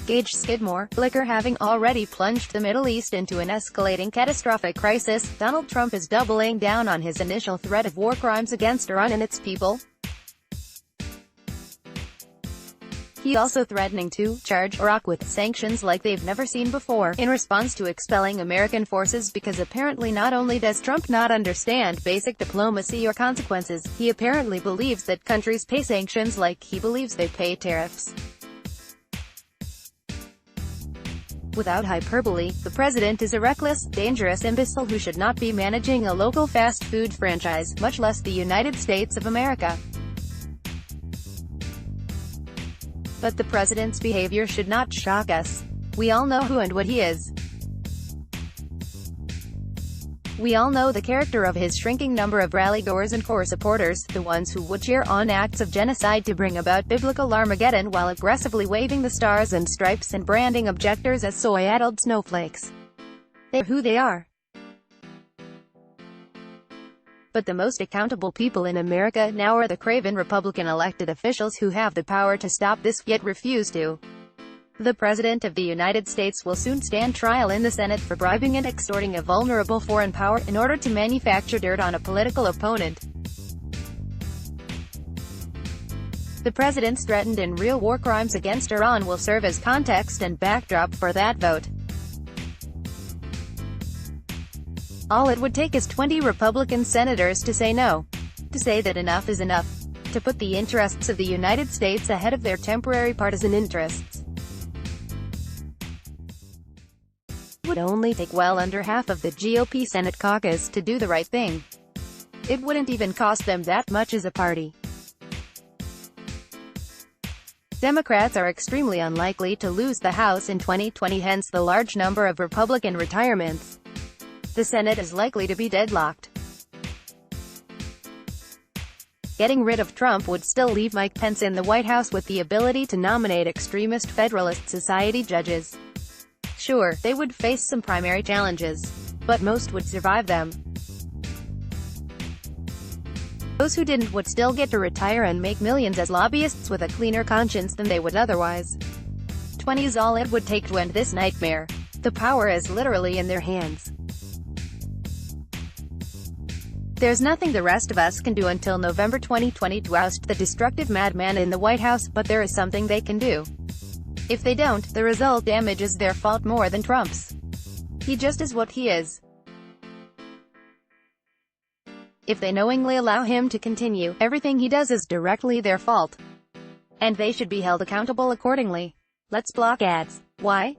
Gage Skidmore, flickr. Having already plunged the Middle East into an escalating catastrophic crisis, Donald Trump is doubling down on his initial threat of war crimes against Iran and its people. He's also threatening to charge Iraq with sanctions like they've never seen before, in response to expelling American forces, because apparently not only does Trump not understand basic diplomacy or consequences, he apparently believes that countries pay sanctions like he believes they pay tariffs. Without hyperbole, the president is a reckless, dangerous imbecile who should not be managing a local fast food franchise, much less the United States of America. But the president's behavior should not shock us. We all know who and what he is. We all know the character of his shrinking number of rallygoers and core supporters, the ones who would cheer on acts of genocide to bring about biblical Armageddon while aggressively waving the stars and stripes and branding objectors as soy-addled snowflakes. They're who they are. But the most accountable people in America now are the craven Republican elected officials who have the power to stop this, yet refuse to. The President of the United States will soon stand trial in the Senate for bribing and extorting a vulnerable foreign power in order to manufacture dirt on a political opponent. The President's threatened and real war crimes against Iran will serve as context and backdrop for that vote. All it would take is 20 Republican senators to say no. To say that enough is enough. To put the interests of the United States ahead of their temporary partisan interests. It would only take well under half of the GOP Senate caucus to do the right thing. It wouldn't even cost them that much as a party. Democrats are extremely unlikely to lose the House in 2020, hence the large number of Republican retirements. The Senate is likely to be deadlocked. Getting rid of Trump would still leave Mike Pence in the White House with the ability to nominate extremist Federalist Society judges. Sure, they would face some primary challenges, but most would survive them. Those who didn't would still get to retire and make millions as lobbyists with a cleaner conscience than they would otherwise. 20 is all it would take to end this nightmare. The power is literally in their hands. There's nothing the rest of us can do until November 2020 to oust the destructive madman in the White House, but there is something they can do. If they don't, the result damages their fault more than Trump's. He just is what he is. If they knowingly allow him to continue, everything he does is directly their fault. And they should be held accountable accordingly. Let's block ads. Why?